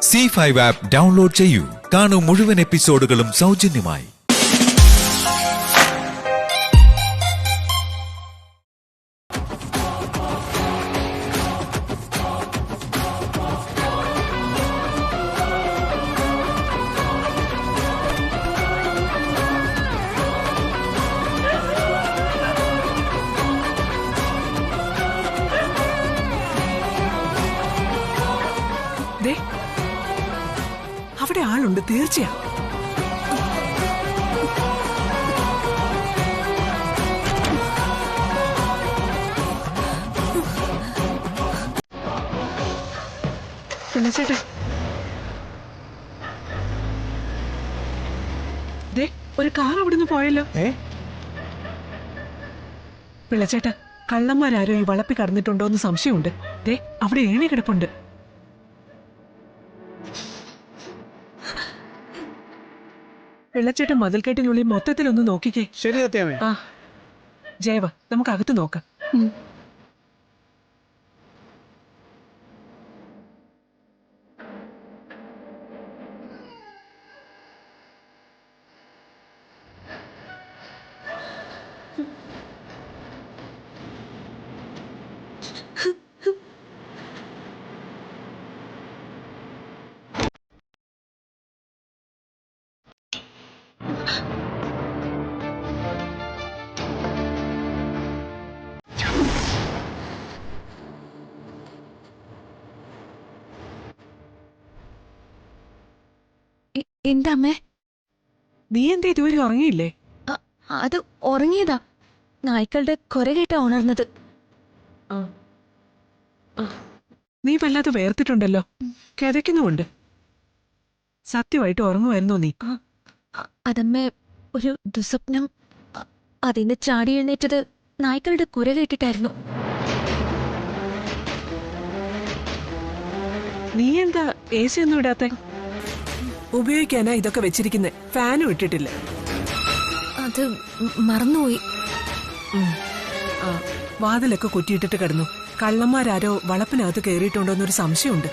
C5 app download ചെയ്യൂ. കാണൂ മുഴുവൻ എപ്പിസോഡുകളും സൗജന്യമായി. അവിടെ ആളുണ്ട്, തീർച്ചയാ. പിള്ളച്ചേട്ടെ, ഒരു കാർ അവിടുന്ന് പോയല്ലോ. പിള്ളച്ചേട്ടാ, കള്ളന്മാരാരോ ഈ വളപ്പി കടന്നിട്ടുണ്ടോ എന്ന് സംശയമുണ്ട്. അവിടെ ഏണി കിടപ്പുണ്ട്. വെള്ളച്ചേട്ടൻ മതിൽക്കെട്ടിനുള്ളിൽ മൊത്തത്തിലൊന്ന് നോക്കിക്കേ. ശരി സത്യമേ. ആ ജയവ, നമുക്ക് അകത്ത് നോക്കാം. എന്താ അമ്മേ? നീ എന്താ ഇതുവരെ ഉറങ്ങിയില്ലേ? അത് ഉറങ്ങിയതാ. നായ്ക്കളുടെ കുര കേട്ടാ ഉണർന്നത്. നീ വല്ലാതെ വേർത്തിട്ടുണ്ടല്ലോ, കിതയ്ക്കുന്നുമുണ്ട്. സത്യമായിട്ട് ഉറങ്ങുമായിരുന്നോ നീ? അതമ്മേ, ഒരു ദുസ്വപ്നം. അതിന് ചാടി എഴുന്നേറ്റത് നായ്ക്കളുടെ കുര കേട്ടിട്ടായിരുന്നു. നീ എന്താ AC ഒന്നും ഇടാത്തെ? ഉപയോഗിക്കാനാ ഇതൊക്കെ വെച്ചിരിക്കുന്നെ, ഫാനും ഇട്ടിട്ടില്ല. അത് മറന്നുപോയി. വാതിലൊക്കെ കുറ്റിയിട്ടിട്ട് കിടന്നു. കള്ളന്മാരാരോ വളപ്പിനകത്ത് കയറിയിട്ടുണ്ടോന്നൊരു സംശയമുണ്ട്.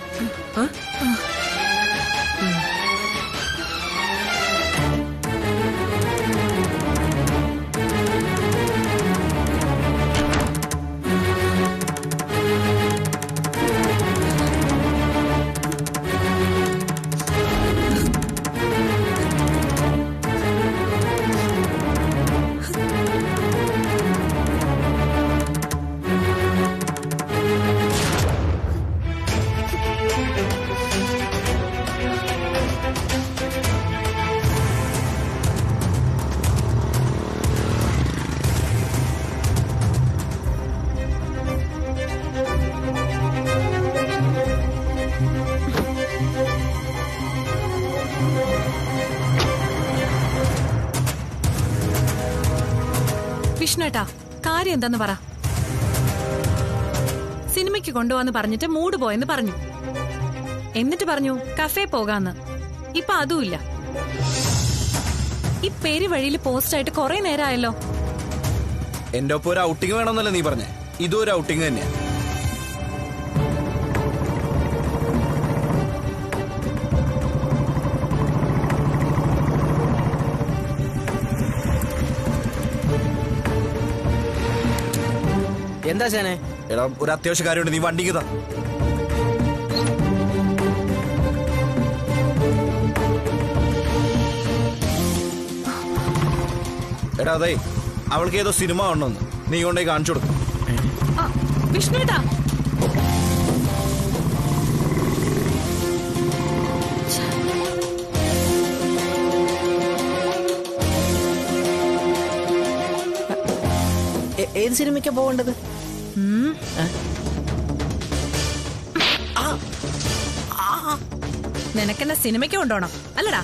വിഷ്ണുട്ടാ, കാര്യം എന്താന്ന് പറ. സിനിമയ്ക്ക് കൊണ്ടുപോവാന്ന് പറഞ്ഞിട്ട് മൂഡ് പോയെന്ന് പറഞ്ഞു. എന്നിട്ട് പറഞ്ഞു കഫേ പോകാന്ന്. ഇപ്പൊ അതുമില്ല. ഈ പെരുവഴിയിൽ പോസ്റ്റായിട്ട് കുറെ നേരമായല്ലോ. എന്റെ ഒപ്പം ഒരു ഔട്ടിങ് വേണമെന്നല്ലേ നീ പറഞ്ഞേ? ഇതും ഒരു ഔട്ടിങ് തന്നെയാ. എന്താ ചേനെ? എടാ, ഒരു അത്യാവശ്യ കാര്യമുണ്ട്, നീ വണ്ടിക്ക് താ. എടാ, അതെ, അവൾക്ക് ഏതോ സിനിമ ഉണ്ടോന്ന് നീ കൊണ്ടേ കാണിച്ചു കൊടുക്കും. വിഷ്ണുട്ടാ, ഏത് സിനിമയ്ക്കാ പോകേണ്ടത്? നിനക്കെന്നെ സിനിമയ്ക്ക് കൊണ്ടുപോകണം അല്ലടാ?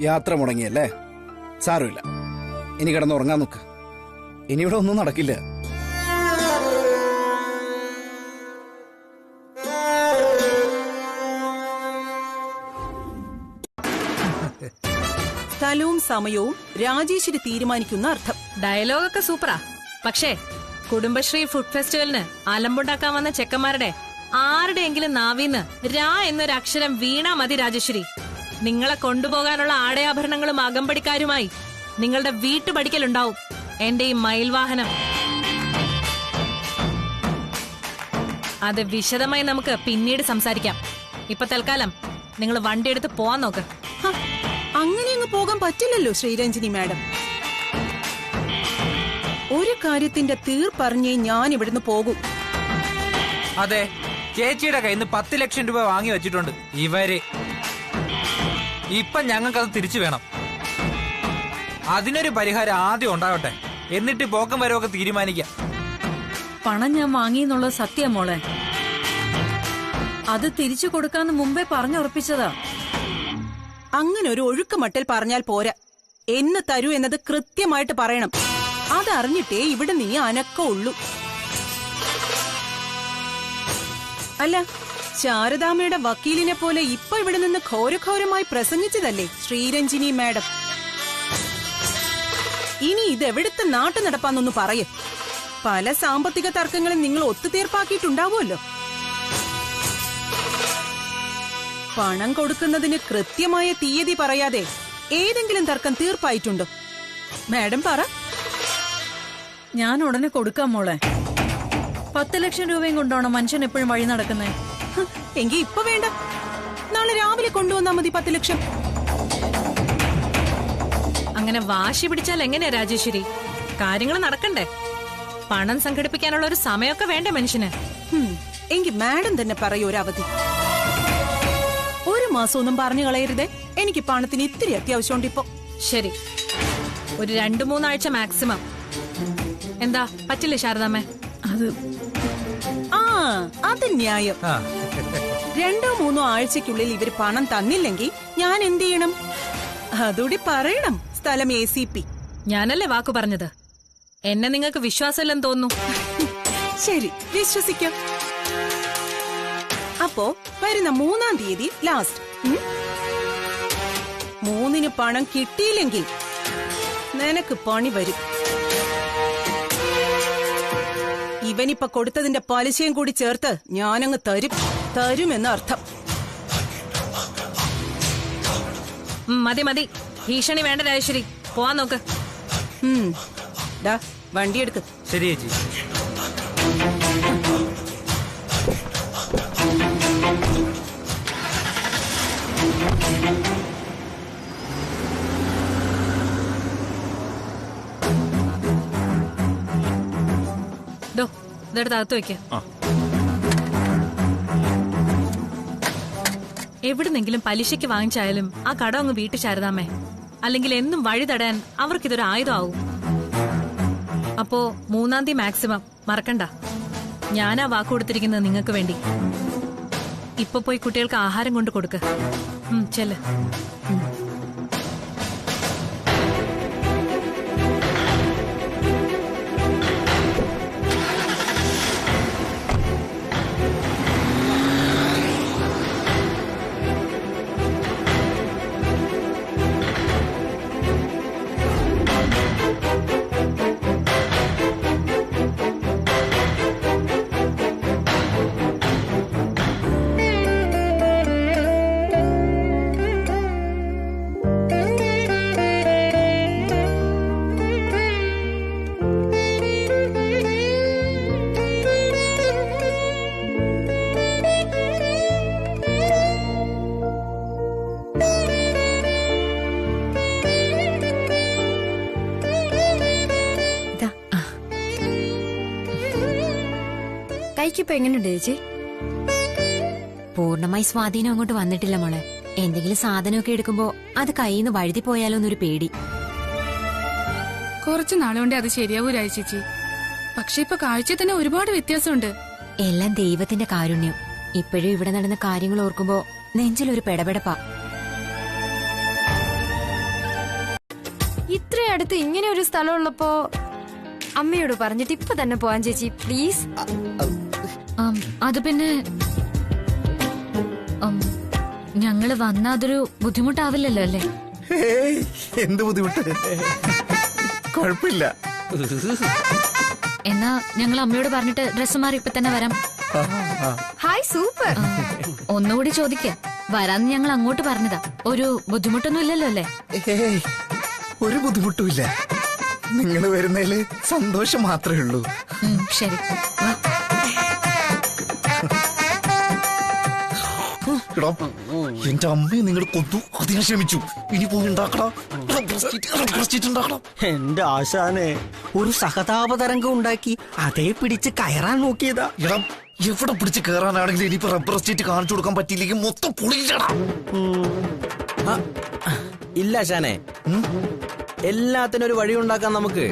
യാത്ര മുടങ്ങിയല്ലേ? സാരമില്ല, ഇനി കിടന്ന് ഉറങ്ങാൻ നോക്ക്. ഇനി ഇവിടെ ഒന്നും നടക്കില്ല. സ്ഥലവും സമയവും രാജേശ്വരി തീരുമാനിക്കുന്ന അർത്ഥം. ഡയലോഗൊക്കെ സൂപ്പറാ. പക്ഷേ കുടുംബശ്രീ ഫുഡ് ഫെസ്റ്റിവലിന് അലമ്പുണ്ടാക്കാൻ വന്ന ചെക്കന്മാരുടെ ആരുടെയെങ്കിലും നാവീന്ന് രാ എന്നൊരു അക്ഷരം വീണാ മതി രാജേശ്വരി. നിങ്ങളെ കൊണ്ടുപോകാനുള്ള ആടയാഭരണങ്ങളും അകമ്പടിക്കാരുമായി നിങ്ങളുടെ വീട്ടുപടിക്കലുണ്ടാവും എന്റെ ഈ മയിൽവാഹനം. അത് വിശദമായി നമുക്ക് പിന്നീട് സംസാരിക്കാം. ഇപ്പൊ തൽക്കാലം നിങ്ങൾ വണ്ടിയെടുത്ത് പോവാൻ നോക്ക്. ഹ, അങ്ങനെ അങ്ങ് പോകാൻ പറ്റില്ലല്ലോ ശ്രീരഞ്ജിനി മാഡം. ഒരു കാര്യത്തിന്റെ തീർപ്പറിഞ്ഞേ ഞാൻ ഇവിടുന്ന് പോകും. അതെ, ചേച്ചിയുടെ കയ്യിൽ നിന്ന് 10 ലക്ഷം രൂപ വാങ്ങി വെച്ചിട്ടുണ്ട് ഇവര്. ഇപ്പൊ ഞങ്ങൾക്കത് തിരിച്ചു വേണം. അതിനൊരു പരിഹാരം ആദ്യം ഉണ്ടാവട്ടെ, എന്നിട്ട് പോക്കം വരവൊക്കെ തീരുമാനിക്കാം. പണം ഞാൻ വാങ്ങിയെന്നുള്ളത് സത്യം മോളെ. അത് തിരിച്ചു കൊടുക്കാന്ന് മുമ്പേ പറഞ്ഞുറപ്പിച്ചതാ. അങ്ങനെ ഒരു ഒഴുക്കുമട്ടിൽ പറഞ്ഞാൽ പോരാ. എന്ന് തരൂ എന്നത് കൃത്യമായിട്ട് പറയണം. അതറിഞ്ഞിട്ടേ ഇവിടെ നീ അനക്കമുള്ളൂ. അല്ല, ശാരദാമ്മയുടെ വക്കീലിനെ പോലെ ഇപ്പൊ ഇവിടെ നിന്ന് ഘോരഘോരമായി പ്രസംഗിച്ചതല്ലേ ശ്രീരഞ്ജിനി മാഡം? ഇനി ഇതെവിടുത്തെ നാട്ടു നടപ്പാന്നൊന്ന് പറയേ. പല സാമ്പത്തിക തർക്കങ്ങളും നിങ്ങൾ ഒത്തുതീർപ്പാക്കിയിട്ടുണ്ടാവുമല്ലോ. പണം കൊടുക്കുന്നതിന് കൃത്യമായ തീയതി പറയാതെ ഏതെങ്കിലും തർക്കം തീർപ്പായിട്ടുണ്ടോ? മാഡം പറ. ഞാൻ ഉടനെ കൊടുക്കാം മോളെ. 10 ലക്ഷം രൂപയും കൊണ്ടാണോ മനുഷ്യൻ എപ്പോഴും വഴി നടക്കുന്നേ? എങ്കി ഇപ്പൊ വേണ്ട, നാളെ രാവിലെ കൊണ്ടുവന്നാ മതി 10 ലക്ഷം. അങ്ങനെ വാശി പിടിച്ചാൽ എങ്ങനെയാ രാജേശ്വരി? കാര്യങ്ങൾ നടക്കണ്ടേ? പണം സംഘടിപ്പിക്കാനുള്ള ഒരു സമയമൊക്കെ വേണ്ടേ മനുഷ്യന്? എങ്കി മാഡം തന്നെ പറയൂ ഒരു അവധി. ഒരു മാസമൊന്നും പറഞ്ഞു കളയരുതേ. എനിക്ക് പണത്തിന് ഇത്തിരി അത്യാവശ്യമുണ്ട് ഇപ്പൊ. ശരി, ഒരു 2-3 ആഴ്ച മാക്സിമം. എന്താ പറ്റില്ലേ ശാരദാമ്മേ? അത് ന്യായം. ആ, 2-3 ആഴ്ചക്കുള്ളിൽ ഇവര് പണം തന്നില്ലെങ്കിൽ ഞാൻ എന്ത് ചെയ്യണം? അതുകൂടി പറയണം. സ്ഥലം ACP. ഞാനല്ലേ വാക്കു പറഞ്ഞത്. എന്നെ നിങ്ങൾക്ക് വിശ്വാസമില്ലെന്ന് തോന്നുന്നു. ശരി, വിശ്വസിക്കാം. അപ്പോ വരുന്ന 3-ാം തീയതി ലാസ്റ്റ്. 3-ന് പണം കിട്ടിയില്ലെങ്കിൽ നിനക്ക് പണി വരും. ഇവനിപ്പൊ കൊടുത്തതിന്റെ പലിശയും കൂടി ചേർത്ത് ഞാനങ്ങ് തരുമെന്ന അർത്ഥം. മതി മതി, ഭീഷണി വേണ്ട രാജേശ്വരി. പോവാൻ നോക്ക്. വണ്ടിയെടുക്ക്. ശരി ചേച്ചി. ഇതെടുത്ത് അകത്ത് വെക്ക. എവിടുന്നെങ്കിലും പലിശയ്ക്ക് വാങ്ങിച്ചായാലും ആ കടം അങ്ങ് വീട്ടു ശാരദാമ്മേ. അല്ലെങ്കിൽ എന്നും വഴി തടയാൻ അവർക്കിതൊരു ആയുധമാവും. അപ്പോ 3-ാം തീയതി മാക്സിമം മറക്കണ്ട. ഞാനാ വാക്ക് കൊടുത്തിരിക്കുന്നത് നിങ്ങൾക്ക് വേണ്ടി. ഇപ്പൊ പോയി കുട്ടികൾക്ക് ആഹാരം കൊണ്ട് കൊടുക്ക. ചെല്ല്. കൈക്കിപ്പോ എങ്ങനെയുണ്ട് ചേച്ചി? പൂർണ്ണമായി സ്വാധീനം അങ്ങോട്ട് വന്നിട്ടില്ല മോളെ. എന്തെങ്കിലും സാധനമൊക്കെ എടുക്കുമ്പോ അത് കയ്യിൽ നിന്ന് വഴുതി പോയാലോ എന്നൊരു പേടി. കുറച്ചു നാളുകൊണ്ടേ അത് ശരിയാവൂ ചേച്ചി. പക്ഷെ ഇപ്പൊ കാഴ്ച തന്നെ ഒരുപാട് വ്യത്യാസമുണ്ട്. എല്ലാം ദൈവത്തിന്റെ കാരുണ്യം. ഇപ്പോഴും ഇവിടെ നടന്ന കാര്യങ്ങൾ ഓർക്കുമ്പോ നെഞ്ചിലൊരു പെടപെടപ്പാ. ഇത്രയടുത്ത് ഇങ്ങനെ ഒരു സ്ഥലമുള്ളപ്പോ അമ്മയോട് പറഞ്ഞിട്ട് ഇപ്പൊ തന്നെ പോവാൻ ചേച്ചി പ്ലീസ്. അത് പിന്നെ ഞങ്ങള് വന്ന അതൊരു ബുദ്ധിമുട്ടാവില്ലല്ലോ അല്ലേ? എന്ത് ബുദ്ധിമുട്ട്? കുഴപ്പമില്ല. എന്നാ ഞങ്ങൾ അമ്മയോട് പറഞ്ഞിട്ട് ഡ്രസ്സ് മാറി ഇപ്പൊ തന്നെ വരാം. Hi super. ഒന്നുകൂടി ചോദിക്കാം. വരാന്ന് ഞങ്ങൾ അങ്ങോട്ട് പറഞ്ഞതാ. ഒരു ബുദ്ധിമുട്ടൊന്നും ഇല്ലല്ലോ അല്ലേ? ഒരു ബുദ്ധിമുട്ടുമില്ല. നിങ്ങൾ വരുന്നതില് സന്തോഷം മാത്രമേ ഉള്ളൂ. ശരി. എന്റെ അമ്മയെ നിങ്ങൾ കൊന്നു, അതിനെ ശ്രമിച്ചു. ഇനി പോയി ഉണ്ടാക്കണം. എന്റെ ആശാനെ ഒരു സഹതാപതരംഗം ഉണ്ടാക്കി അതേ പിടിച്ച് കയറാൻ നോക്കിയതാ. എവിടെ പിടിച്ച് കയറാനാണെങ്കിലും ഇനിയിപ്പോ റബ്ബർ എസ്റ്റേറ്റ് കാണിച്ചു കൊടുക്കാൻ പറ്റിയില്ലെങ്കിൽ മൊത്തം പൊളിയില്ലടാ. ഇല്ല ആശാനെ, എല്ലാത്തിനും ഒരു വഴി ഉണ്ടാക്കാൻ നമുക്ക്.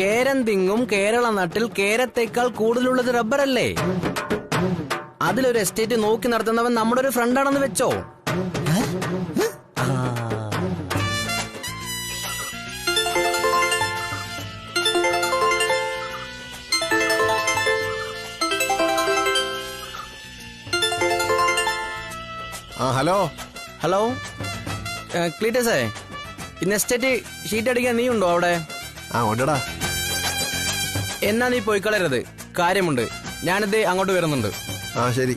കേരം തിങ്ങും കേരള നാട്ടിൽ കേരത്തേക്കാൾ കൂടുതലുള്ളത് റബ്ബറല്ലേ? അതിലൊരു എസ്റ്റേറ്റ് നോക്കി നടത്തുന്നവൻ നമ്മുടെ ഒരു ഫ്രണ്ടാണെന്ന് വെച്ചോ. ഹലോ ഹലോ ക്ലീറ്റസേ, ഇന്ന് എസ്റ്റേറ്റ് ഷീറ്റ് അടിക്കാൻ നീ ഉണ്ടോ അവിടെ? ഉണ്ടടാ. എന്നാ നീ പോയി കളയരുത്, കാര്യമുണ്ട്. ഞാനിത് അങ്ങോട്ട് വരുന്നുണ്ട്. ശരി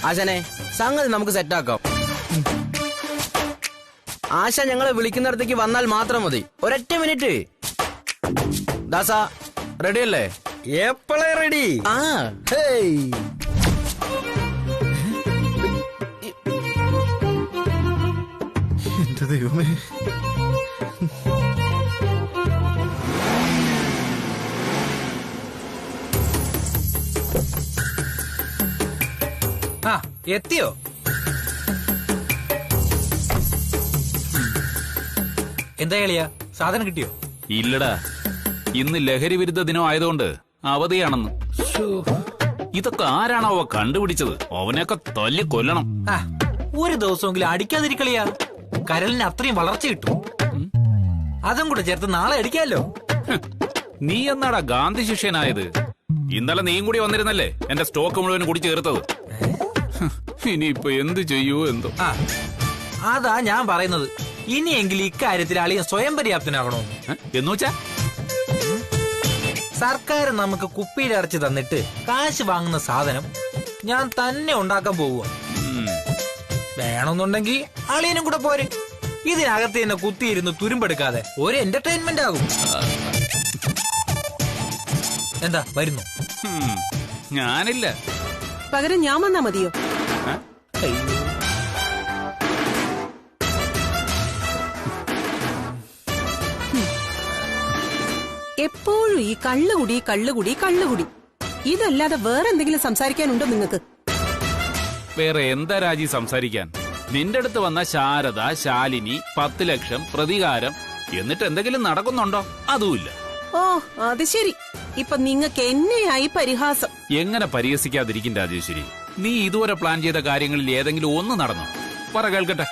ആശാനെ, സംഗതി നമുക്ക് സെറ്റാക്കാം. ആശ ഞങ്ങളെ വിളിക്കുന്നിടത്തേക്ക് വന്നാൽ മാത്രം മതി. ഒരൊറ്റ മിനിറ്റ്. ദാസ റെഡി അല്ലേ? എപ്പോഴേ റെഡി? എന്റെ ദൈവമേ. എത്തിയോ? എന്താ കളിയാ, സാധനം കിട്ടിയോ? ഇല്ലടാ, ഇന്ന് ലഹരി വിരുദ്ധ ദിനം ആയതുകൊണ്ട് അവധിയാണെന്ന്. ഇതൊക്കെ ആരാണോ അവ കണ്ടുപിടിച്ചത്? അവനെയൊക്കെ തല്ലി കൊല്ലണം. ഒരു ദിവസമെങ്കിലും അടിക്കാതിരിക്കളിയാ. കരളിന് അത്രയും വളർച്ച കിട്ടും. അതും കൂടെ ചേർത്ത് നാളെ അടിക്കാമല്ലോ. നീ എന്നാടാ ഗാന്ധി ശിഷ്യനായത്? ഇന്നലെ നീയും കൂടി വന്നിരുന്നല്ലേ എന്റെ സ്റ്റോക്ക് മുഴുവൻ കൂടി ചേർത്തത്. ഇനിയിപ്പൊ എന്ത് ചെയ്യൂ എന്തോ. അതാ ഞാൻ പറയുന്നത്, ഇനിയെങ്കിലും ഇക്കാര്യത്തിൽ അളിയൻ സ്വയം പര്യാപ്തനാകണോ എന്ന് വെച്ചാ? സർക്കാർ നമുക്ക് കുപ്പിയിൽ അടച്ചു തന്നിട്ട് കാശ് വാങ്ങുന്ന സാധനം ഞാൻ തന്നെ ഉണ്ടാക്കാൻ പോവുക. വേണമെന്നുണ്ടെങ്കിൽ അളിയനും കൂടെ പോരെ. ഇതിനകത്ത് തന്നെ കുത്തിയിരുന്ന് തുരുമ്പെടുക്കാതെ ഒരു എന്റർടൈൻമെന്റ് ആകും. എന്താ വരുന്നു? ഞാനില്ല. പകരം ഞാൻ വന്നാ മതിയോ? എപ്പോഴും ഈ കള്ളുകുടി കള്ളുകുടി കള്ളുകുടി, ഇതല്ലാതെ വേറെ എന്തെങ്കിലും സംസാരിക്കാനുണ്ടോ നിങ്ങൾക്ക്? വേറെ എന്താ രാജി സംസാരിക്കാൻ? നിന്റെ അടുത്ത് വന്ന ശാരദ, ശാലിനി, 10 ലക്ഷം പ്രതികാരം, എന്നിട്ട് എന്തെങ്കിലും നടക്കുന്നുണ്ടോ? അതുമില്ല. ഓ അത് ശരി, ഇപ്പൊ നിങ്ങൾക്ക് എന്നെയായി പരിഹാസം. എങ്ങനെ പരിഹസിക്കാതിരിക്കും രാജേശ്വരി? നീ ഇതുവരെ പ്ലാൻ ചെയ്ത കാര്യങ്ങളിൽ ഏതെങ്കിലും ഒന്ന് നടന്നോ? പറ കേൾക്കട്ടെ.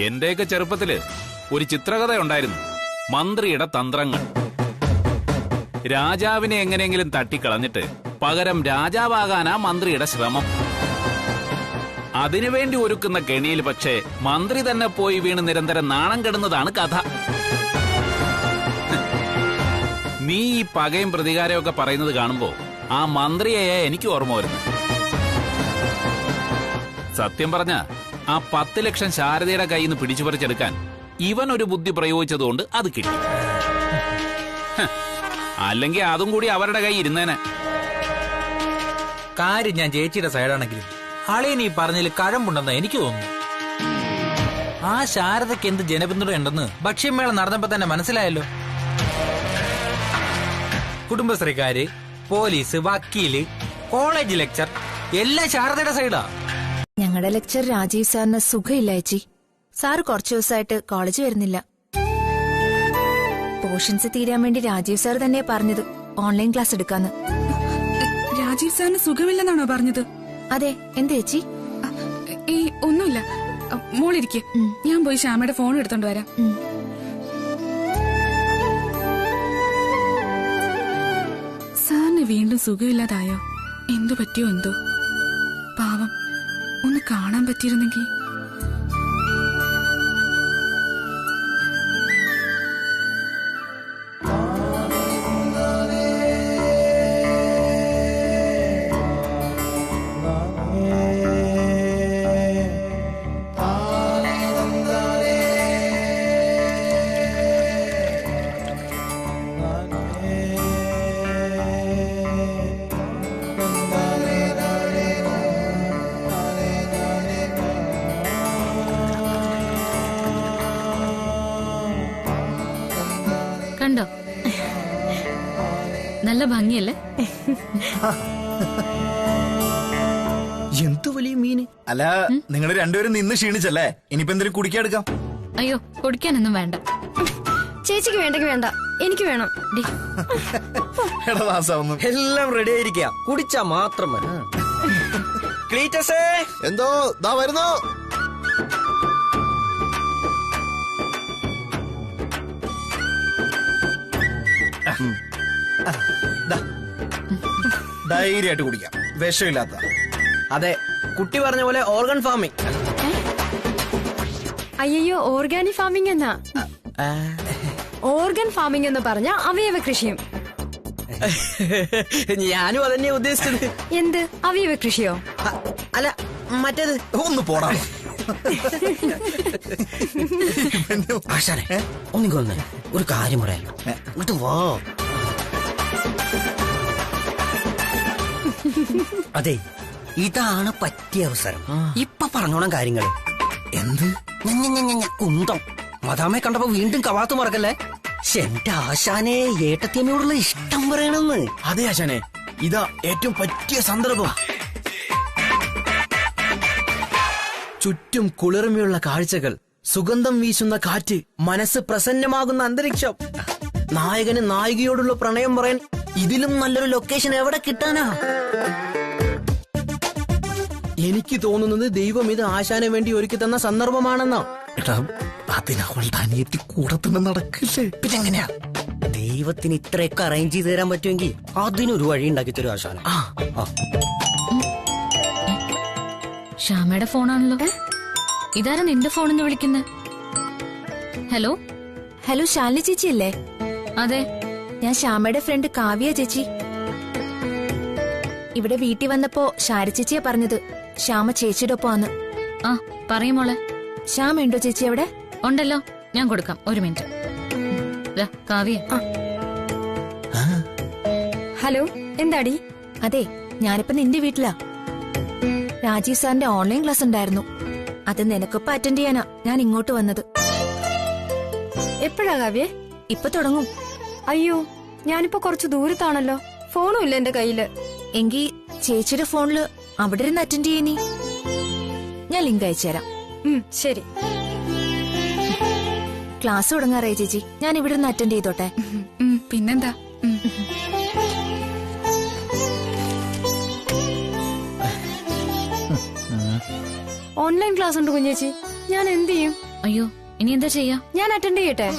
എന്റെയൊക്കെ ചെറുപ്പത്തില് ഒരു ചിത്രകഥ ഉണ്ടായിരുന്നു, മന്ത്രിയുടെ തന്ത്രങ്ങൾ. രാജാവിനെ എങ്ങനെയെങ്കിലും തട്ടിക്കളഞ്ഞിട്ട് പകരം രാജാവാകാനാ മന്ത്രിയുടെ ശ്രമം. അതിനുവേണ്ടി ഒരുക്കുന്ന കെണിയിൽ പക്ഷേ മന്ത്രി തന്നെ പോയി വീണ് നിരന്തരം നാണം കെടുന്നതാണ് കഥ. നീ ഈ പകയും പ്രതികാരമൊക്കെ പറയുന്നത് കാണുമ്പോ ആ മന്ത്രിയെ എനിക്ക് ഓർമ്മ വരുന്നു. സത്യം പറഞ്ഞ ആ 10 ലക്ഷം ശാരദയുടെ കയ്യിൽ നിന്ന് പിടിച്ചു പറിച്ചെടുക്കാൻ ഇവൻ ഒരു ബുദ്ധി പ്രയോഗിച്ചതുകൊണ്ട് അത് കിട്ടി. അല്ലെങ്കിൽ അതും കൂടി അവരുടെ കൈ ഇരുന്നേനെ. കാര്യം ഞാൻ ചേച്ചിയുടെ സൈഡാണെങ്കിലും അളിയൻ ഈ പറഞ്ഞതിൽ കഴമ്പുണ്ടെന്ന് എനിക്ക് തോന്നുന്നു. ആ ശാരദയ്ക്ക് എന്ത് ജനപിന്തുണ ഉണ്ടെന്ന് ഭക്ഷ്യമേള നടന്നപ്പോ തന്നെ മനസ്സിലായല്ലോ. കുടുംബശ്രീക്കാര്, പോലീസ്, വക്കീല്, കോളേജ് ലെക്ചർ എല്ലാം ശാരദയുടെ സൈഡാ. ഞങ്ങളുടെ ലെക്ചർ രാജീവ് സാറിന് സുഖമില്ല ചേച്ചി. സാറ് കുറച്ചു ദിവസമായിട്ട് കോളേജ് വരുന്നില്ല. പോർഷൻസ് തീരാൻ വേണ്ടി രാജീവ് സാർ തന്നെ പറഞ്ഞത് ഓൺലൈൻ ക്ലാസ് എടുക്കാന്ന്. രാജീവ് സാറിന് സുഖമില്ലെന്നാണോ പറഞ്ഞത്? അതെ. എന്ത് ചേച്ചി? ഒന്നുമില്ല, മോളിരിക്കെ. ഞാൻ പോയി ശ്യാമയുടെ ഫോൺ എടുത്തോണ്ട് വരാം. സാറിനെ വീണ്ടും സുഖമില്ലാതായോ? എന്തു പറ്റിയോ എന്തോ? പാവം, ഒന്ന് കാണാൻ പറ്റിയിരുന്നെങ്കിൽ. കണ്ടോ, നല്ല ഭംഗിയല്ലേ? എന്തു വലിയ മീന്. അല്ല, നിങ്ങൾ രണ്ടുപേരും നിന്ന് ക്ഷീണിച്ചല്ലേ? ഇനിയിപ്പോ എന്തെങ്കിലും കുടിക്കാൻ എടുക്കാം. അയ്യോ, കുടിക്കാനൊന്നും വേണ്ട. ചേച്ചിക്ക് വേണ്ടെങ്കിൽ വേണ്ട, എനിക്ക് വേണം. എല്ലാം റെഡി ആയിരിക്കുക, കുടിച്ചാ മാത്രം മതി. ക്ലീറ്റസേ, എന്തോ ദാ വരുന്നു. ധൈര്യമായിട്ട് കുടിക്കാം, വിഷമില്ലാത്ത. അതെ, കുട്ടി പറഞ്ഞ പോലെ ഓർഗൻ ഫാമിംഗ്. അയ്യോ, ഓർഗാനിക് ഫാമിംഗ് എന്നാ. ഓർഗൻ ഫാമിംഗ് എന്ന് പറഞ്ഞ അവയവ കൃഷിയും. ഞാനും അതന്നെയാ ഉദ്ദേശിച്ചത്. എന്ത് അവയവ കൃഷിയോ? അല്ല, മറ്റേത്. ഒന്ന് പോടാ. ആശാനെ, ഒന്നിക്കൊന്ന് ഒരു കാര്യം പറയാലോ. ഇങ്ങോട്ട് വാ. അതെ, ഇതാണ് പറ്റിയ അവസരം. ഇപ്പൊ പറഞ്ഞോണം കാര്യങ്ങള്. എന്ത് കുന്തം മദാമെ കണ്ടപ്പോ വീണ്ടും കവാത്ത് മറക്കല്ലേ. എന്റെ ആശാനെ, ഏട്ടത്തിയമ്മയോടുള്ള ഇഷ്ടം പറയണെന്ന്. അതെ ആശാനെ, ഇതാ ഏറ്റവും പറ്റിയ സന്ദർഭം. ചുറ്റും കുളിർമയുള്ള കാഴ്ചകൾ, സുഗന്ധം വീശുന്ന കാറ്റ്, മനസ്സ് പ്രസന്നമാകുന്ന അന്തരീക്ഷം. നായകന് നായികയോടുള്ള പ്രണയം പറയാൻ ഇതിലും നല്ലൊരു ലൊക്കേഷൻ എവിടെ കിട്ടാനാ? എനിക്ക് തോന്നുന്നത് ദൈവം ഇത് ആശാന് വേണ്ടി ഒരുക്കി തന്ന സന്ദർഭമാണെന്നാ. അതിനവളുടെ അനിയത്തി കൂടെ തന്നെ നടക്കില്ലേ, പിന്നെ എങ്ങനെയാ? ദൈവത്തിന് ഇത്രയൊക്കെ അറേഞ്ച് ചെയ്ത് തരാൻ പറ്റുമെങ്കിൽ അതിനൊരു വഴി ഉണ്ടാക്കി തരും ആശാന. ശ്യാമയുടെ ഫോണാണല്ലോ. ഇതാരാ നിന്റെ ഫോണിന്ന് വിളിക്കുന്നത്? ഹലോ ഹലോ, ശാലിനി ചേച്ചി അല്ലേ? അതെ, ഞാൻ ശ്യാമയുടെ ഫ്രണ്ട് കാവ്യ ചേച്ചി. ഇവിടെ വീട്ടിൽ വന്നപ്പോ ശാരി ചേച്ചിയാ പറഞ്ഞത് ശ്യാമ ചേച്ചിയുടെ ഒപ്പമാന്ന്. ആ പറയും മോളെ. ശ്യാമ ഉണ്ടോ ചേച്ചി അവിടെ? ഉണ്ടല്ലോ, ഞാൻ കൊടുക്കാം, ഒരു മിനിറ്റ്. കാവ്യ. ഹലോ, എന്താടി? അതെ, ഞാനിപ്പോ നിന്റെ വീട്ടിലാ. രാജീവ് സാറിന്റെ ഓൺലൈൻ ക്ലാസ് ഉണ്ടായിരുന്നു, അത് നിനക്കൊപ്പം അറ്റൻഡ് ചെയ്യാനാ ഞാൻ ഇങ്ങോട്ട് വന്നത്. എപ്പോഴാ കാവ്യേ? ഇപ്പൊ തുടങ്ങും. അയ്യോ, ഞാനിപ്പോ കുറച്ച് ദൂരത്താണല്ലോ, ഫോണും ഇല്ല എന്റെ കയ്യില്. എങ്കി ചേച്ചിയുടെ ഫോണില് അവിടെ ഇരുന്ന് അറ്റൻഡ് ചെയ്യീ. ഞാൻ ലിങ്ക് അയച്ചുതരാം. ശരി. ക്ലാസ് തുടങ്ങാറായി ചേച്ചി, ഞാൻ ഇവിടെ നിന്ന് അറ്റൻഡ് ചെയ്തോട്ടെ? പിന്നെന്താ. ഓൺലൈൻ ക്ലാസ് ഉണ്ട് കുഞ്ഞേച്ചി, ഞാൻ എന്ത് ചെയ്യും? അയ്യോ, ഇനി എന്താ ചെയ്യാ? ഞാൻ അറ്റൻഡ് ചെയ്യട്ടെ?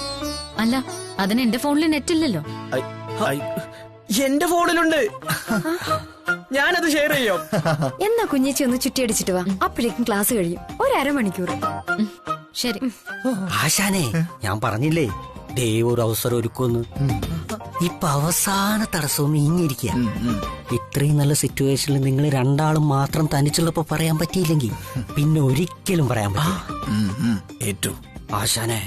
അല്ല, അതിന് എന്റെ ഫോണിൽ നെറ്റ് ഇല്ലല്ലോ. എന്റെ ഫോണിലുണ്ട്, ഞാനത് ഷെയർ ചെയ്യാം. എന്നാ കുഞ്ഞേച്ചി ഒന്ന് ചുറ്റിയടിച്ചിട്ട് വാ, അപ്പോഴേക്കും ക്ലാസ് കഴിയും. ഒരു അരമണിക്കൂർ. ശരി. ആശാനെ, ഞാൻ പറഞ്ഞില്ലേ ദൈവം ഒരു അവസരം ഒരുക്കുമെന്ന്. ഇപ്പൊ അവസാന തടസ്സവും നീങ്ങിയിരിക്കുക. ഇത്രയും നല്ല സിറ്റുവേഷനിൽ നിങ്ങൾ രണ്ടാളും മാത്രം തനിച്ചുള്ളപ്പോ പറയാൻ പറ്റിയില്ലെങ്കിൽ പിന്നെ ഒരിക്കലും പറയാൻ പറ്റില്ല. ആശാനെ,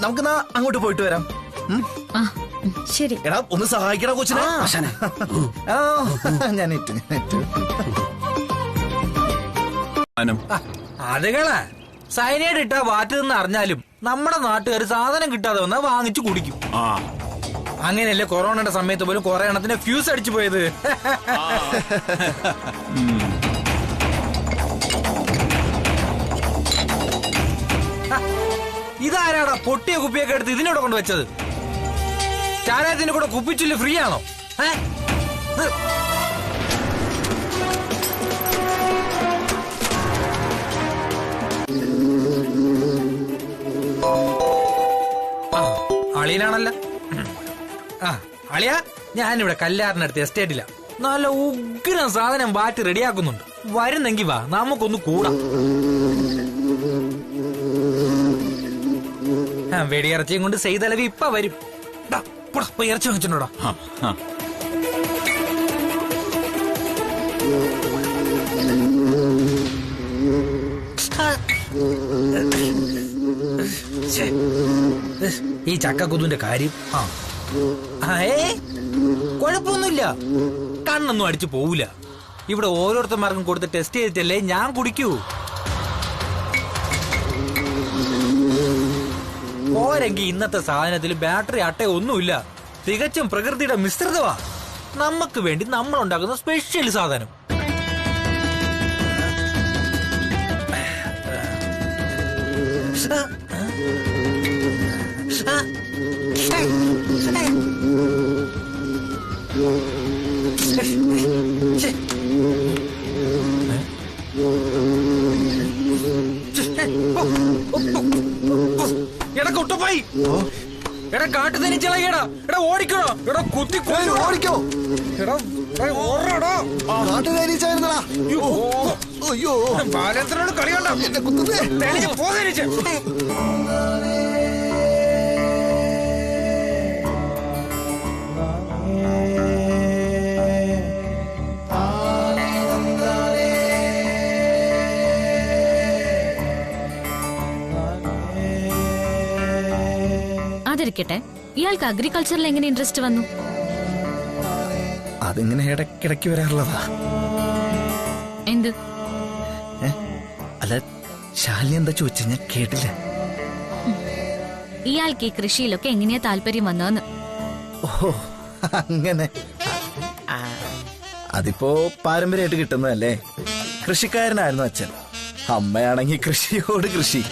നമുക്കെന്നാ അങ്ങോട്ട് പോയിട്ട് വരാം. ശരി. എടാ, ഒന്ന് സഹായിക്കടാ കൊച്ചിനെ. ആശാനെ, ഞാൻ അതുകളാ സൈനൈഡ് ഇട്ടാ വാറ്റ് നിന്ന് അറിഞ്ഞാലും നമ്മുടെ നാട്ടുകാർ സാധനം കിട്ടാതെ വന്നാ വാങ്ങിച്ചു കുടിക്കും. അങ്ങനെയല്ലേ കൊറോണയുടെ സമയത്ത് പോലും കുറെ എണ്ണത്തിന്റെ ഫ്യൂസ് അടിച്ചു പോയത്. ഇതാരാടാ പൊട്ടിയ കുപ്പിയൊക്കെ എടുത്ത് ഇതിനോട് കൊണ്ടുവച്ചത്? ചാരായത്തിന്റെ കൂടെ കുപ്പിച്ചില്ല ഫ്രീ ആണോ? അളിയനാണല്ല. അളിയാ ഞാനിവിടെ കല്ലാറിനടുത്ത് എസ്റ്റേറ്റില്ല. നല്ല ഉഗ്രം സാധനം വാറ്റി റെഡിയാക്കുന്നുണ്ട്. വരുന്നെങ്കി വാ, നമുക്കൊന്ന് കൂടാം. വെടിയിറച്ചിയും കൊണ്ട് സെയ്തലവി ഇപ്പ വരും. പോയി ഇറച്ചി വാങ്ങിച്ചിട്ടുണ്ടോടാ. ഈ ചക്കക്കുതുവിന്റെ കാര്യം കുഴപ്പമൊന്നുമില്ല, കണ്ണൊന്നും അടിച്ചു പോവില്ല. ഇവിടെ ഓരോരുത്തന്മാർക്കും കൊടുത്ത് ടെസ്റ്റ് ചെയ്തിട്ടല്ലേ ഞാൻ കുടിക്കൂ. പോരെങ്കിൽ ഇന്നത്തെ സാധനത്തിൽ ബാറ്ററി അട്ട ഒന്നുമില്ല, തികച്ചും പ്രകൃതിയുടെ മിശ്രിതമാ. നമുക്ക് വേണ്ടി നമ്മൾ ഉണ്ടാക്കുന്ന സ്പെഷ്യൽ സാധനം. എടാ കുട്ടപ്പായി, എടാ കാട്ടു തനിച്ചളയടാ, എടാ ഓടിക്കണോ, എടാ കുത്തി ഓടിക്കോ, എടാ ഓടാ കാട്ടു തനിച്ചായിരുന്നടാ. അയ്യോ ബാലേന്ദ്രനോട് കളിയണ്ട, പോതനിച്ച്. അതിരിക്കട്ടെ, ഇയാൾക്ക് അഗ്രികൾച്ചറിൽ എങ്ങനെ ഇൻട്രസ്റ്റ് വന്നു? അതിങ്ങനെ ഇടയ്ക്കിടയ്ക്ക് വരാറുള്ളതാ. എന്ത്? അല്ല ശാലിനി എന്താ ചോദിച്ച ഞാൻ കേട്ടില്ല. ഇയാൾക്ക് ഈ കൃഷിയിലൊക്കെ എങ്ങനെയാ താല്പര്യം വന്നതെന്ന്. ഓ അങ്ങനെ. അതിപ്പോ പാരമ്പര്യമായിട്ട് കിട്ടുന്നതല്ലേ. കൃഷിക്കാരനായിരുന്നു അച്ഛൻ, അമ്മയാണെങ്കിൽ കൃഷിയോട് കൃഷി.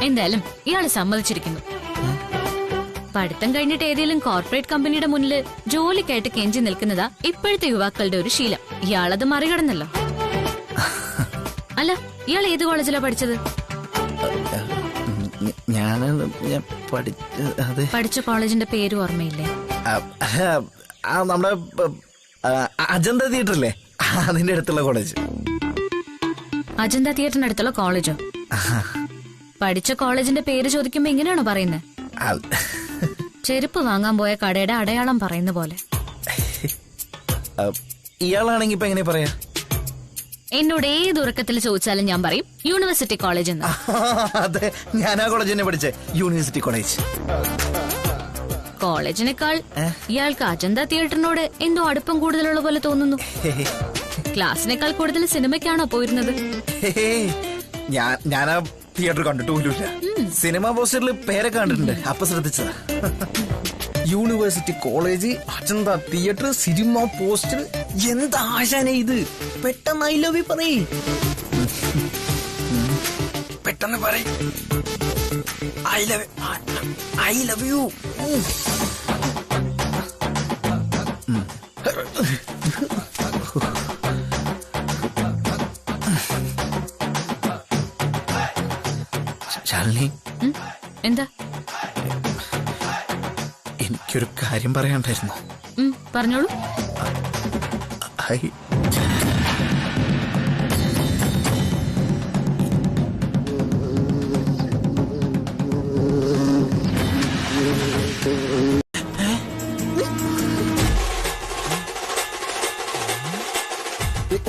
എന്തായാലും ഇയാള് സമ്മതിച്ചിരിക്കുന്നു. പഠിത്തം കഴിഞ്ഞിട്ട് ഏതെങ്കിലും കോർപ്പറേറ്റ് കമ്പനിയുടെ മുന്നിൽ ജോലിക്കായിട്ട് കെഞ്ചി നിൽക്കുന്നതാ ഇപ്പോഴത്തെ യുവാക്കളുടെ ഒരു ശീലം. ഇയാളത് മറികടന്നല്ലോ. അല്ല, ഇയാൾ ഏത് കോളേജിലാ പഠിച്ചത്? പഠിച്ച കോളേജിന്റെ പേര് ഓർമ്മയില്ലേ? നമ്മുടെ അജന്ത തിയേറ്ററില്ലേ, അതിന്റെ അടുത്തുള്ള കോളേജ്. അജന്ത തിയേറ്ററിന്റെ അടുത്തുള്ള കോളേജോ? പഠിച്ച കോളേജിന്റെ പേര് ചോദിക്കുമ്പോ ഇങ്ങനെയാണോ പറയുന്നത്? ചെരുപ്പ് വാങ്ങാൻ പോയ കടയുടെ അടയാളം പറയുന്ന പോലെ. ഇയാളാണെങ്കി ഇപ്പൊ എങ്ങനെ പറയാ? എന്നോട് ഏത് ഉറക്കത്തിൽ ചോദിച്ചാലും ഞാൻ പറയും യൂണിവേഴ്സിറ്റി കോളേജ് എന്ന്. അതെ, ഞാൻ ആ കോളേജ് തന്നെ പഠിച്ചേ, യൂണിവേഴ്സിറ്റി കോളേജ്. കോളേജിനേക്കാൾ ഇയാൾക്ക് അജന്ത തിയേറ്ററിനോട് എന്തോ അടുപ്പം കൂടുതലുള്ള പോലെ തോന്നുന്നു. ക്ലാസിനേക്കാൾ കൂടുതൽ സിനിമയ്ക്കാണോ പോയിരുന്നത്? ഞാൻ ആ തിയേറ്റർ കണ്ടിട്ട് പോലുമില്ല. സിനിമ പോസ്റ്ററിൽ പേരൊക്കെ കണ്ടിട്ടുണ്ട്, അപ്പൊ ശ്രദ്ധിച്ചതാ. University college, Ajanta theatre, cinema poster. എന്താ ആശാന ഇത്? പെട്ടെന്ന് ഐ ലവ് യു പറയ്, പെട്ടെന്ന് പറയ്. I love you. ശാലിനി, എന്താ? എനിക്കൊരു കാര്യം പറയാണ്ടായിരുന്നു. പറഞ്ഞോളൂ.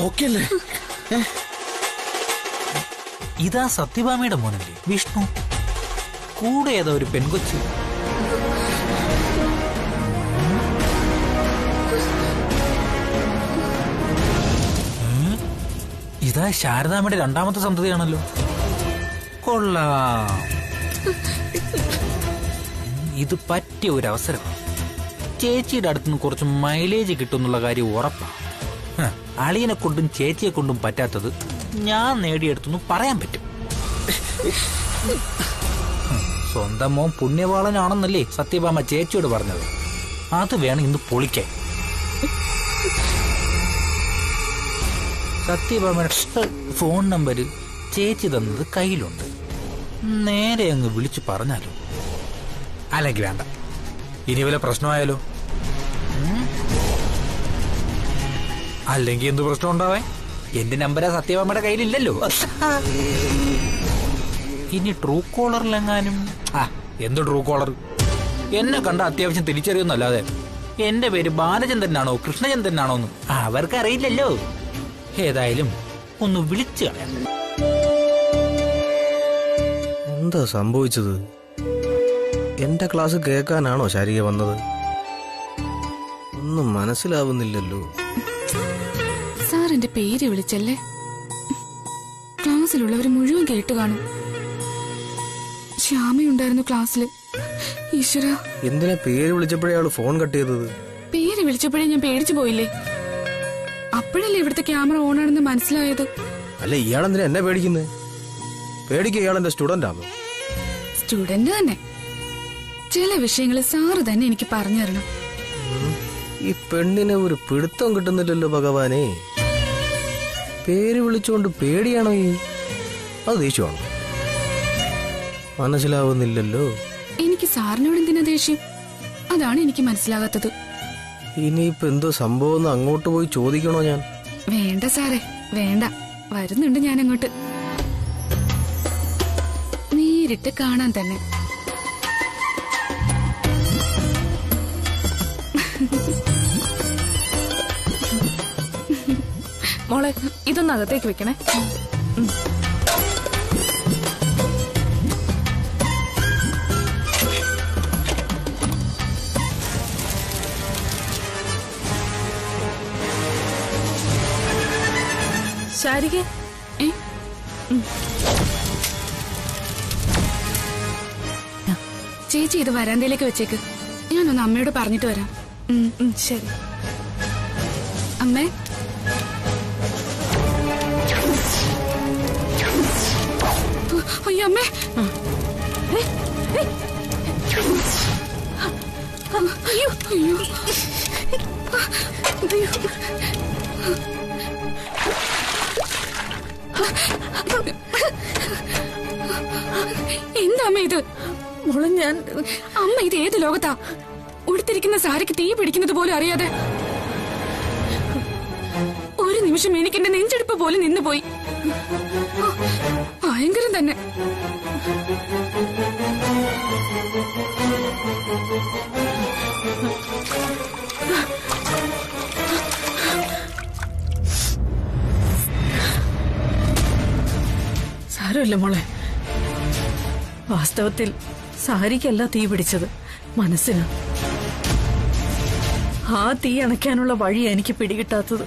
ഓക്കെ അല്ലേ? ഇതാ സത്യഭാമയുടെ മോനല്ലേ വിഷ്ണു? കൂടെ ഏതോ ഒരു പെൺകൊച്ചു. ഇതാ ശാരദാമ്മയുടെ രണ്ടാമത്തെ സന്തതിയാണല്ലോ. കൊള്ളാം. ഇത് പറ്റിയ ഒരു അവസരം. ചേച്ചിയുടെ അടുത്തുനിന്ന് കുറച്ച് മൈലേജ് കിട്ടുന്നുള്ള കാര്യം ഉറപ്പാ. അളിയനെ കൊണ്ടും ചേച്ചിയെ കൊണ്ടും പറ്റാത്തത് ഞാൻ നേടിയെടുത്തെന്ന് പറയാൻ പറ്റും. സ്വന്തം മോൻ പുണ്യവാളനാണെന്നല്ലേ സത്യഭാമ ചേച്ചിയോട് പറഞ്ഞത്? അത് വേണം ഇന്ന് പൊളിക്കാൻ. സത്യഭാമയുടെ ഫോൺ നമ്പർ ചേച്ചി തന്നത് കയ്യിലുണ്ട്. നേരെ അങ്ങ് വിളിച്ചു പറഞ്ഞാലോ? അല്ലെങ്കിൽ വേണ്ട, ഇനി വല്ല പ്രശ്നമായാലോ? അല്ലെങ്കിൽ എന്ത് പ്രശ്നം ഉണ്ടാവേ? എന്റെ നമ്പരാ സത്യഭാമയുടെ കയ്യിലില്ലല്ലോ. ഇനി ട്രൂ കോളറിലെങ്ങാനും എന്ത് ട്രൂ കോളർ? എന്നെ കണ്ട അത്യാവശ്യം തിരിച്ചറിയുന്നല്ലാതെ എന്റെ പേര് ബാലചന്ദ്രനാണോ കൃഷ്ണചന്ദ്രനാണോ എന്ന് അവർക്കറിയില്ലല്ലോ. ഏതായാലും ഒന്ന് വിളിച്ചു കളയാം. എന്താ സംഭവിച്ചത്? എന്റെ ക്ലാസ് കേൾക്കാനാണോ ശാരിക വന്നത്? ഒന്നും മനസ്സിലാവുന്നില്ലല്ലോ. സാർ എന്റെ പേര് വിളിച്ചല്ലേ? ക്ലാസ്സിലുള്ളവർ മുഴുവൻ കേട്ടു കാണും. ശ്യാമയുണ്ടായിരുന്നു ക്ലാസ്സില്. ഈശ്വര, എന്തിനാ പേര് വിളിച്ചപ്പോഴേ ആള് ഫോൺ കട്ട് ചെയ്തത്? പേര് വിളിച്ചപ്പോഴേ ഞാൻ പേടിച്ചു പോയില്ലേ? അപ്പോഴല്ലേ ഇവിടുത്തെ ക്യാമറ ഓണാണെന്ന് മനസ്സിലായത്. അല്ല, ഇയാളെന്തിനാ എന്നെ പേടിക്കുന്നേ? പേടിക്കുക, ഇയാളെന്റെ സ്റ്റുഡന്റ് ആണോ? സ്റ്റുഡന്റ് തന്നെ. ചില വിഷയങ്ങൾ സാറ് തന്നെ എനിക്ക് പറഞ്ഞു തരണം. ഈ പെണ്ണിനെ ഒരു പിടുത്തം കിട്ടുന്നില്ലല്ലോ ഭഗവാനെ. പേര് വിളിച്ചുകൊണ്ട് പേടിയാണോ? അത് ദേഷ്യമാണോ? മനസ്സിലാവുന്നില്ലല്ലോ. എനിക്ക് സാറിനോട് എന്തിനാ ദേഷ്യം? അതാണ് എനിക്ക് മനസ്സിലാകാത്തത്. ഇനിയിപ്പോ എന്തോ സംഭവം അങ്ങോട്ട് പോയി ചോദിക്കണോ ഞാൻ? വേണ്ട സാറേ, വേണ്ട. വരുന്നുണ്ട് ഞാൻ അങ്ങോട്ട്. നേരിട്ട് കാണാൻ തന്നെ. മോളെ, ഇതൊന്ന് അകത്തേക്ക് വെക്കണേ. ശാരിക, ചേച്ചി ഇത് വരാന്തയിലേക്ക് വെച്ചേക്ക്. ഞാനൊന്ന് അമ്മയോട് പറഞ്ഞിട്ട് വരാം. ശരി അമ്മേ. അയ്യോ അമ്മേ, അയ്യോ അയ്യോ എന്താ അമ്മ ഇത്? മോളെ, ഞാൻ അമ്മ ഇത് ഏത് ലോകത്താ? ഉടുത്തിരിക്കുന്ന സാരിക്ക് തീ പിടിക്കുന്നത് പോലും അറിയാതെ ഒരു നിമിഷം എനിക്ക് എന്റെ നെഞ്ചെടുപ്പ് പോലും നിന്നുപോയി. ഭയങ്കരം തന്നെ. സാരമില്ല മോളെ. വാസ്തവത്തിൽ സാരിക്കല്ല തീ പിടിച്ചത്, മനസ്സിന്. ആ തീ അണയ്ക്കാനുള്ള വഴി എനിക്ക് പിടികിട്ടാത്തത്.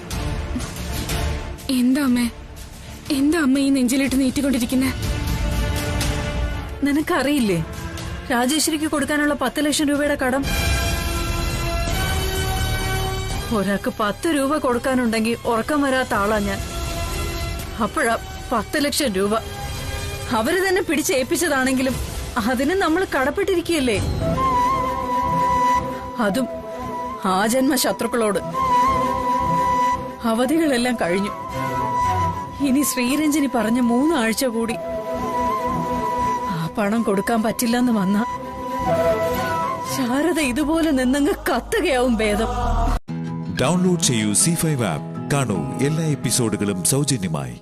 എന്താ അമ്മ ഈ നെഞ്ചിലിട്ട് നീട്ടിക്കൊണ്ടിരിക്കുന്നേ? നിനക്കറിയില്ലേ രാജേശ്വരിക്ക് കൊടുക്കാനുള്ള 10 ലക്ഷം രൂപയുടെ കടം? ഒരാൾക്ക് 10 രൂപ കൊടുക്കാനുണ്ടെങ്കിൽ ഉറക്കം വരാത്ത ആളാ ഞാൻ. അപ്പോഴാ 10 ലക്ഷം രൂപ അവര് തന്നെ പിടിച്ചേൽപ്പിച്ചതാണെങ്കിലും അതിന് നമ്മൾ കടപ്പെട്ടിരിക്കുകയല്ലേ. അതും ആ ജന്മ ശത്രുക്കളോട്. അവധികളെല്ലാം കഴിഞ്ഞു. ഇനി ശ്രീരഞ്ജിനി പറഞ്ഞ 3 ആഴ്ച കൂടി. ആ പണം കൊടുക്കാൻ പറ്റില്ലെന്ന് വന്ന ശാരദ ഇതുപോലെ നിന്നങ്ങ് കത്തുകയാവും ഭേദം. ഡൗൺലോഡ് ചെയ്യൂ C5 ആപ്പ്. കാണൂ എല്ലാ എപ്പിസോഡുകളും സൗജന്യമായി.